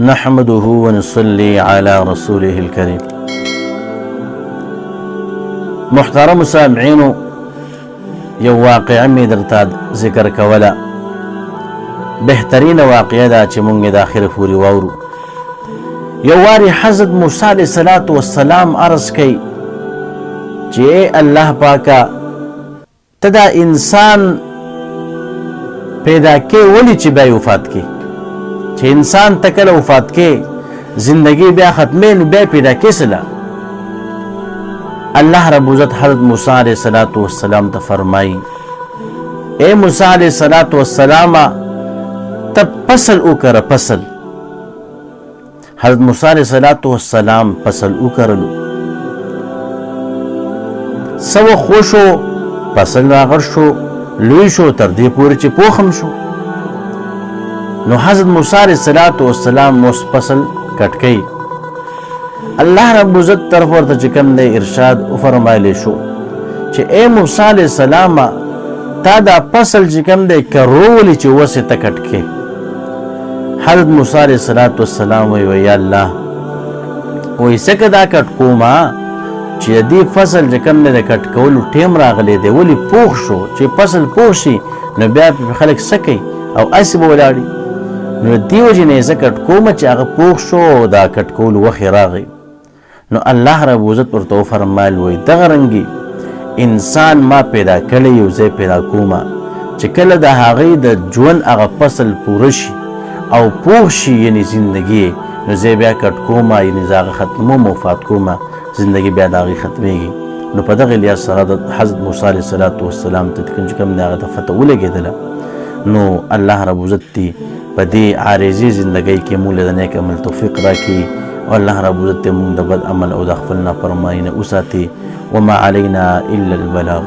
نحمده ونصلي على رسوله الكريم. محترم سامعینو، یو واقعه می درته ذکر کوله. بهترین واقعه ده چې مونږ د اخر پورې واورو. یو واری حضرت موسی علیه السلام عرض کوي چې الله پاکه ته دا انسان پیدا کې ولی چې بیا وفات کې، چې انسان ته کله وفات کې زندگی بیا ختمې نو بیا پیدا کې سله. الله رب عزت حضرت موسی علیه السلام ته فرمایي اے موسی علیه السلام ته فصل وکړه. فصل حضرت موسی علیه السلام فصل وکړلو، سو خوشو فصل راغر شو، لوی شو، تر دې پورې چې پوخم شو. نو حضرت موسی علیه السلام اوس فصل کټ کړي. الله رب عزت طرف ورته چې کوم دی ارشاد وفرمایلی شو چې اے موسی علیه السلام تا دا فصل چې کوم دی کرولي چې اوس یې ته کټ کړې. حضرت موسی علیه السلام وایي یا الله وایي څنګه دا کټ کومه چې دې فصل چې کوم دی د کټ کولو ټیم راغلی دی، ولې پوخ شو. چې فصل پوخ شي نو بیا خلک څه کوي او هسې به ولاړي. نو دې وجې نه یې زه کټ کومه چې هغه پوخ شو او دا کټ کولو وخت یې راغی. نو الله رب عزت ورته وفرمایل وایي دغه رنګې انسان ما پیدا کړی یو ځای پیدا کومه چې کله د هغې د ژوند هغه فصل پوره شي او پوخ شي یعنې زندګي، نو زه بیا کټ کومه یعنې زه هغه ختموم وفات کومه، زندگی بیا د هغې ختمېږي. نو په دغه لحاظ سره د حضرت موسی علیه السلام ته چې کوم دی هغه ته فتح ولګېدله. نو الله رب عزت دې په دې عارضي زندګۍ کې موږ له د نیک عمل توفیق راکړي او الله رب عزت دې موږ د بد عمل او د خپل نافرماني نه وساتي. وما علینا الا البلاغ.